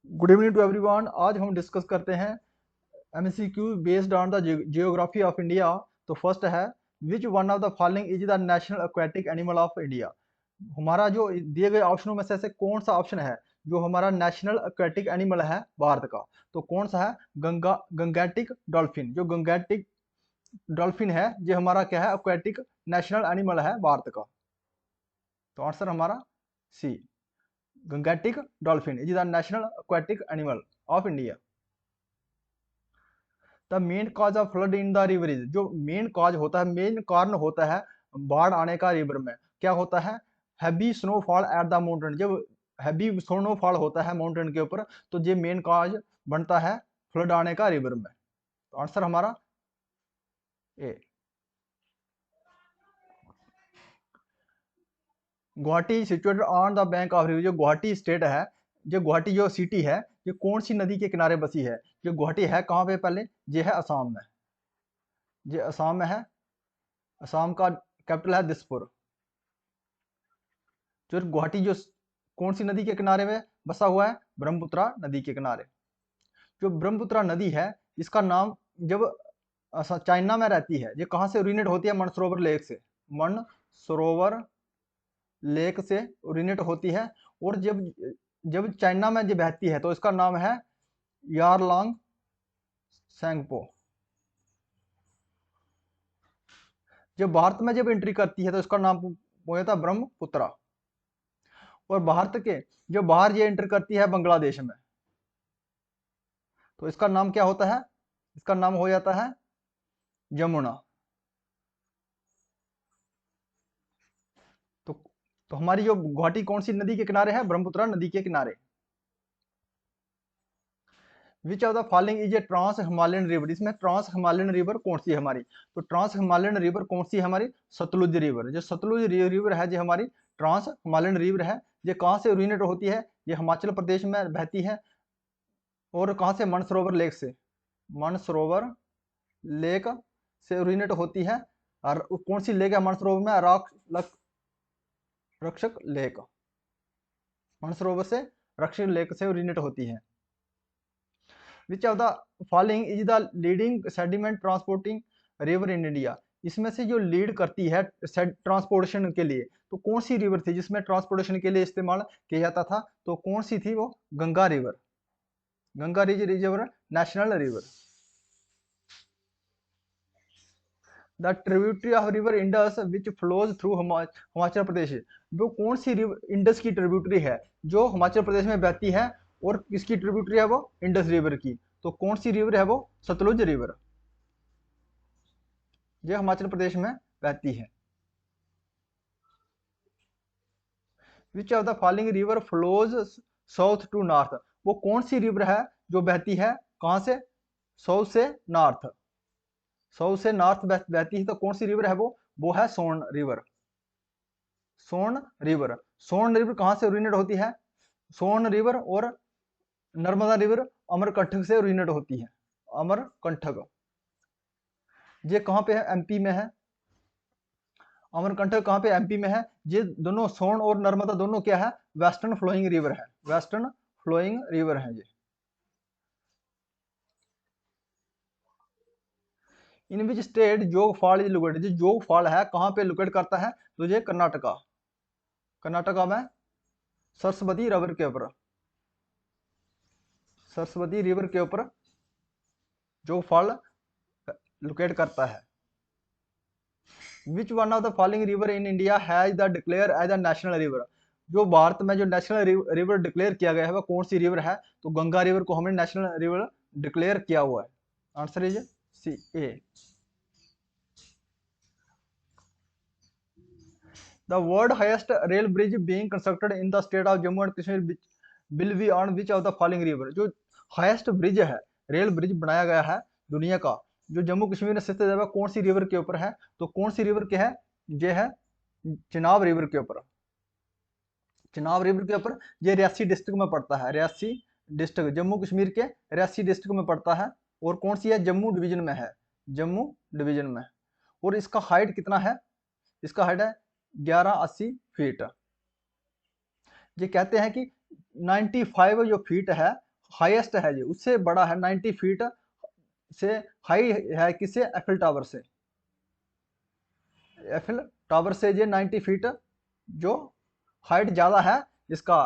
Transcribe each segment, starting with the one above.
Good evening to everyone. आज हम discuss करते हैं MCQ based on the geography of India. तो फर्स्ट है, which one of the following is the national aquatic animal of India. हमारा जो दिए गए ऑप्शनों में से कौन सा ऑप्शन है जो हमारा नेशनल एक्वेटिक एनिमल है भारत का। तो कौन सा है? Gangetic dolphin. जो गंगेटिक डॉल्फिन है ये हमारा क्या है? एक्वेटिक नेशनल एनिमल है भारत का। तो आंसर हमारा C, Gangetic dolphin is the national aquatic animal of India. The main cause of flood in the river is, जो मेन कॉज होता है, मेन कारण होता है बाढ़ आने का रिवर में, क्या होता है? Heavy snowfall at the mountain. जब हैवी स्नोफॉल होता है माउंटेन के ऊपर तो ये मेन कॉज बनता है फ्लड आने का रिवर में। तो आंसर हमारा A. Guwahati situated on the bank of river. जो गुवाहाटी स्टेट है, जो गुवाहाटी जो सिटी है, ये कौन सी नदी के किनारे बसी है? जो गुवाहाटी है कहाँ पे? पहले ये है असम में, ये असम में है। असम का कैपिटल है दिसपुर। जो गुवाहाटी जो कौन सी नदी के किनारे में बसा हुआ है? ब्रह्मपुत्रा नदी के किनारे। जो ब्रह्मपुत्रा नदी है इसका नाम जब चाइना में रहती है, ये कहाँ से ओरिजिनेट होती है? मानसरोवर लेक से। मानसरोवर लेक से ओरिजिनेट होती है। और जब जब चाइना में जब बहती है तो इसका नाम है यारलॉन्ग सेंगपो। जब भारत में जब एंट्री करती है तो इसका नाम हो जाता है ब्रह्मपुत्रा। और भारत के जो बाहर ये एंटर करती है बांग्लादेश में, तो इसका नाम क्या होता है? इसका नाम हो जाता है यमुना। तो हमारी जो गुवाहाटी कौन सी नदी के किनारे है? ब्रह्मपुत्रा नदी के किनारे। Which of the following is a trans Himalayan river. इसमें ट्रांस हिमालयन रिवर कौन सी है हमारी? तो ट्रांस हिमालयन रिवर कौन सी है हमारी? सतलुज रिवर। जो सतलुज रिवर है जो हमारी ट्रांस हिमालयन रिवर है, ये कहाँ से ओरिजिनेट होती है? ये हिमाचल प्रदेश में बहती है। और कहाँ से? मानसरोवर लेक से। मानसरोवर लेक से ओरिजिनेट होती है। और कौन सी लेक है मानसरोवर में? रक्षक लेक। मानसरोवर से रक्षक लेक से ओरिजिनेट होती है। Which of the following is the leading sediment transporting river in India. इसमें से जो लीड करती है ट्रांसपोर्टेशन के लिए, तो कौन सी रिवर थी जिसमें ट्रांसपोर्टेशन के लिए इस्तेमाल किया जाता था? तो कौन सी थी वो? Ganga river. Ganga river national river. The tributary of river Indus which flows through Himachal Pradesh. वो कौन सी रिवर इंडस की ट्रिब्यूटरी है जो हिमाचल प्रदेश में बहती है? और किसकी ट्रिब्यूटरी है वो? इंडस रिवर की। तो कौन सी रिवर है वो? सतलुज रिवर, जो हिमाचल प्रदेश में बहती है। Which of the following river flows south to north. वो कौन सी रिवर है जो बहती है कहां से? साउथ से नॉर्थ। साउथ से नॉर्थ बहती है तो कौन सी रिवर है वो? वो है सोन रिवर। सोन रिवर। सोन रिवर कहां से ओरिजिनेट होती है? सोन रिवर और नर्मदा रिवर अमरकंटक से ओरिजिनेट होती है। अमरकंटक ये कहां पे है? एमपी में है। अमरकंटक कहां पे? एमपी में है। ये दोनों सोन और नर्मदा दोनों क्या है? वेस्टर्न फ्लोइंग रिवर है। वेस्टर्न फ्लोइंग रिवर है ये। इन विच स्टेट जोग फॉल इज लोकेटेड। जो जोग फॉल है कहां पे लोकेट करता है? तो ये कर्नाटका। कर्नाटका में सरस्वती रिवर के ऊपर, सरस्वती रिवर के ऊपर जोग फॉल लोकेट करता है। Which one of the following river in India has the declare as a national river. जो भारत में जो नेशनल रिवर डिक्लेयर किया गया है वह कौन सी रिवर है? तो गंगा रिवर को हमने नेशनल रिवर डिक्लेयर किया हुआ है। Answer is C, A. The world highest rail bridge being constructed in the state of Jammu and Kashmir will be on which of the following river। जो highest bridge है, rail bridge बनाया गया है दुनिया का, जो जम्मू कश्मीर में स्थित है, वह कौन सी रिवर के ऊपर है? तो कौन सी रिवर के है? ये है चिनाब रिवर के ऊपर। चिनाब रिवर के ऊपर। ये रियासी डिस्ट्रिक्ट में पड़ता है। रियासी डिस्ट्रिक्ट जम्मू कश्मीर के रियासी डिस्ट्रिक्ट में पड़ता है। और कौन सी है? जम्मू डिवीजन में है। जम्मू डिवीजन में। और इसका हाइट कितना है? इसका हाइट है 1180 फीट। ये कहते हैं कि 95 जो फीट है हाईएस्ट है ये, उससे बड़ा है 90 फीट से हाई है किससे, एफिल टावर से। एफिल टावर से ये 90 फीट जो हाइट ज़्यादा है इसका,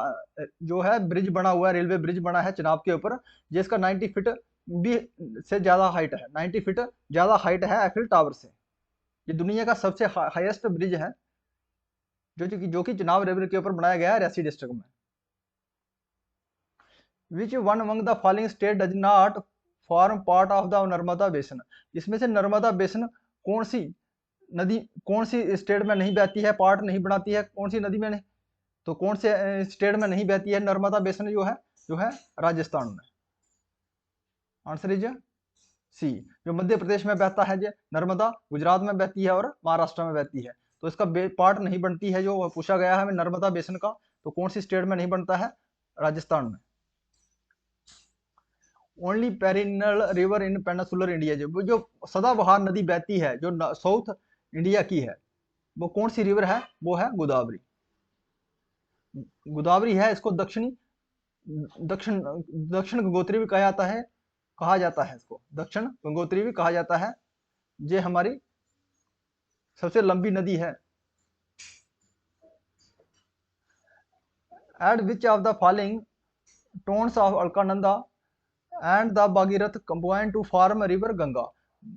जो है ब्रिज बना हुआ है, रेलवे ब्रिज बना है चिनाब के ऊपर, ये इसका 90 फीट भी से ज़्यादा हाइट है, 90 फीट ज़्यादा हाइट है एफिल टावर से। ये दुनिया का सबसे हाईएस्ट ब्रिज है जो कि चिनाब रिवर के ऊपर बनाया गया है रियासी डिस्ट्रिक्ट में। Which one among the following state does not form part of the Narmada basin, इसमें से नर्मदा बेसिन कौन सी नदी, कौन सी स्टेट में नहीं बहती है, पार्ट नहीं बनाती है, कौन सी नदी में नहीं, तो कौन से स्टेट में नहीं बहती है नर्मदा बेसिन, जो है राजस्थान में। Answer is C. जो मध्य प्रदेश में बहता है ये नर्मदा, गुजरात में बहती है और महाराष्ट्र में बहती है, तो इसका पार्ट नहीं बनती है, जो पूछा गया है हमें नर्मदा बेसिन का, तो कौन सी स्टेट में नहीं बनता है, राजस्थान में। Only perennial river in peninsular India, जो सदाबहार नदी बहती है जो साउथ इंडिया की है, वो कौन सी रिवर है, वो है गोदावरी। गोदावरी है, इसको दक्षिण दक्षिण गंगोत्री भी कहा जाता है इसको दक्षिण गंगोत्री भी कहा जाता है। ये हमारी सबसे लंबी नदी है। At which of the following towns of Alaknanda and the Bhagirath combine to form river Ganga,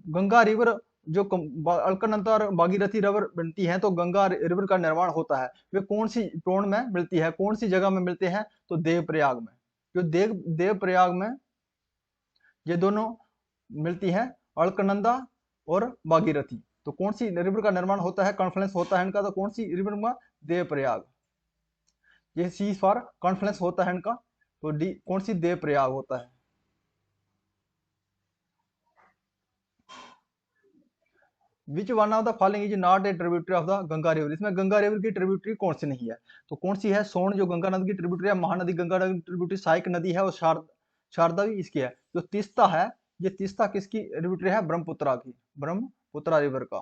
Ganga river जो अलकनंदा और भागीरथी रिवर बनती हैं, तो गंगा रिवर का निर्माण होता है, वे कौन सी टोन में मिलती है, कौन सी जगह में मिलते हैं, तो देवप्रयाग में। जो देवप्रयाग में ये दोनों मिलती हैं, अलकनंदा और भागीरथी, तो कौन सी रिवर का निर्माण होता है, कॉन्फ्लुएंस होता है इनका, तो कौन सी रिवर में, देवप्रयाग। ये सी फॉर कॉन्फ्लुएंस होता है इनका, तो डी कौन सी, देवप्रयाग होता है। Which one of the following is not a tributary of the Ganga river, इसमें गंगा रिवर की ट्रिब्यूटरी कौन सी नहीं है, तो कौन सी है, सोन जो गंगा नदी की ट्रिब्यूटरी है, महानदी गंगा नदी की ट्रिब्यूटरी, सहायक नदी है, और शारदा भी इसकी है। जो तीस्ता है, ये तीस्ता किसकी ट्रिब्यूटरी है, ब्रह्मपुत्रा की, ब्रह्मपुत्रा रिवर का,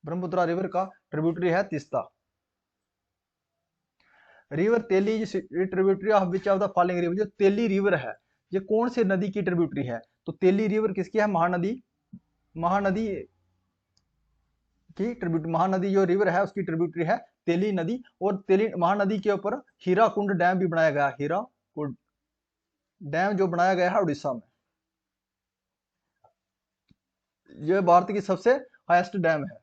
ब्रह्मपुत्रा रिवर का ट्रिब्यूटरी है Teesta. River Teli is tributary of which of the following river, जो तेली रिवर है ये कौन सी नदी की ट्रिब्यूटरी है, तो तेली रिवर किसकी है, महानदी की ट्रिब्यूटरी, महानदी जो रिवर है उसकी ट्रिब्यूटरी है तेली नदी। और तेली महानदी के ऊपर हीराकुंड डैम भी बनाया गया, हीराकुंड डैम जो बनाया गया है उड़ीसा में, यह भारत की सबसे हाईएस्ट डैम है।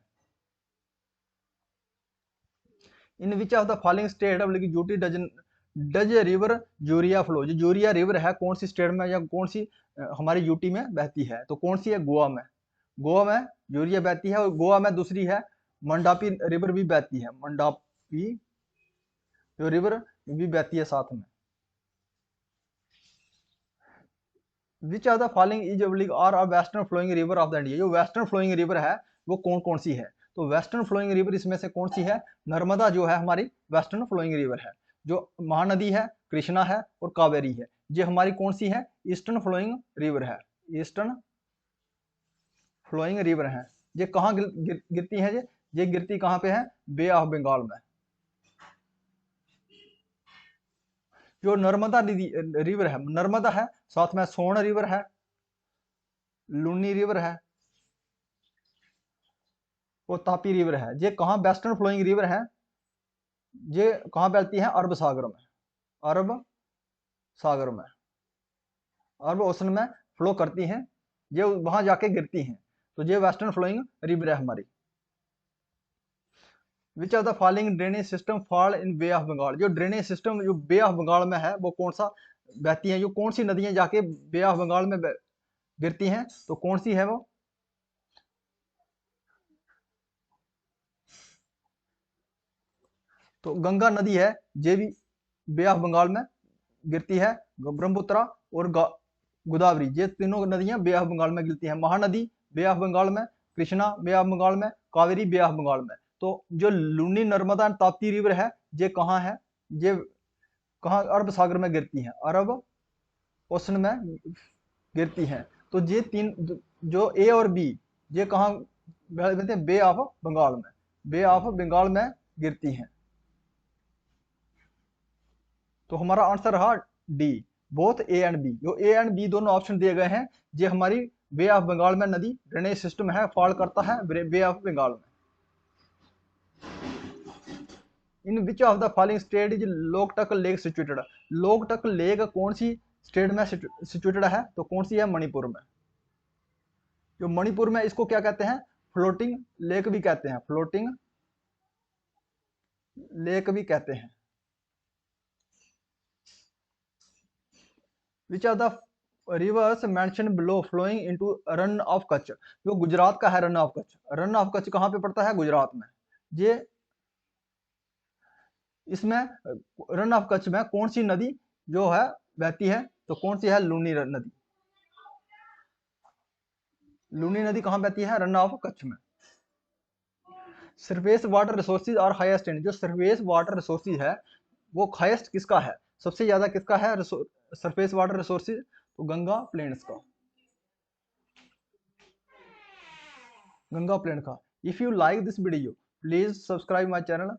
In which of the following state of UT does river Joria flow, जो जोरिया रिवर है कौन सी स्टेट में या कौन सी हमारी यूटी में बहती है, तो कौन सी है, गोवा में, गोवा में जोरिया बहती है। और गोवा में दूसरी है मंडापी रिवर भी बहती है, मंडापी जो रिवर भी बहती है साथ में। Which of the following is are western flowing river of the India, जो वेस्टर्न फ्लोइंग रिवर है वो कौन कौन सी है, तो वेस्टर्न फ्लोइंग रिवर इसमें से कौन सी है, नर्मदा जो है हमारी वेस्टर्न फ्लोइंग रिवर है। जो महानदी है कृष्णा है और कावेरी है, ये हमारी कौन सी है, ईस्टर्न फ्लोइंग रिवर है, ईस्टर्न फ्लोइंग रिवर है। ये कहाँ गिरती है, ये गिरती कहाँ पे है, बे ऑफ बंगाल में। जो नर्मदा रिवर है, नर्मदा है, साथ में सोन रिवर है, लुनी रिवर है और तापी रिवर है। ये कहाँ वेस्टर्न फ्लोइंग रिवर है, ये कहाँ बहती है, अरब सागर में, अरब सागर में, अरब ओशन में फ्लो करती हैं, ये वहां जाके गिरती हैं, तो ये वेस्टर्न फ्लोइंग रिवर है हमारी। Which of the following drainage system fall in bay of Bengal, जो ड्रेनेज सिस्टम जो बे ऑफ बंगाल में है वो कौन सा बहती है, जो कौन सी नदियां जाके बे ऑफ बंगाल में गिरती हैं, तो कौन सी है वो, तो गंगा नदी है, ये भी बे ऑफ बंगाल में गिरती है, ब्रह्मपुत्रा और गोदावरी, ये तीनों नदियां बे ऑफ बंगाल में गिरती हैं। महानदी बे ऑफ बंगाल में, कृष्णा बे ऑफ बंगाल में, कावेरी बे ऑफ बंगाल में। तो जो लुनी नर्मदा ताप्ती रिवर है ये कहाँ है, ये कहाँ, अरब सागर में गिरती है, अरब ओशन में गिरती हैं। तो ये तीन जो ए और बी ये कहाँ कहते हैं, बे ऑफ बंगाल में, बे ऑफ बंगाल में गिरती हैं। तो हमारा आंसर रहा D, both A and B. जो ए एंड बी दोनों ऑप्शन दिए गए हैं, ये हमारी बे ऑफ बंगाल में नदी ड्रेनेज सिस्टम है, फॉल करता है बे ऑफ बंगाल में। In which of the following state is Loktak lake situated. Loktak lake कौन सी स्टेट में सिचुएटेड है? तो कौन सी है? मणिपुर में। जो मणिपुर में, इसको क्या कहते हैं? फ्लोटिंग लेक भी कहते हैं, फ्लोटिंग लेक भी कहते हैं। Which are the rivers mention below flowing into Rann of Kutch. जो गुजरात का है रन ऑफ कच्छ, रन ऑफ कच्छ कहाँ पे पड़ता है? गुजरात में। ये इसमें रन ऑफ कच्छ में कौन सी नदी जो है बहती है? तो कौन सी है? लूनी नदी। लूनी नदी कहाँ बहती है? रन ऑफ कच्छ में। सरफेस वाटर रिसोर्सेज और हाईएस्ट इन। जो सरफेस वाटर रिसोर्सेज है वो हाईएस्ट किसका है? सबसे ज्यादा किसका है सरफेस वाटर रिसोर्सेज? तो गंगा प्लेन्स का, गंगा प्लेन का। If you like this video please subscribe my channel.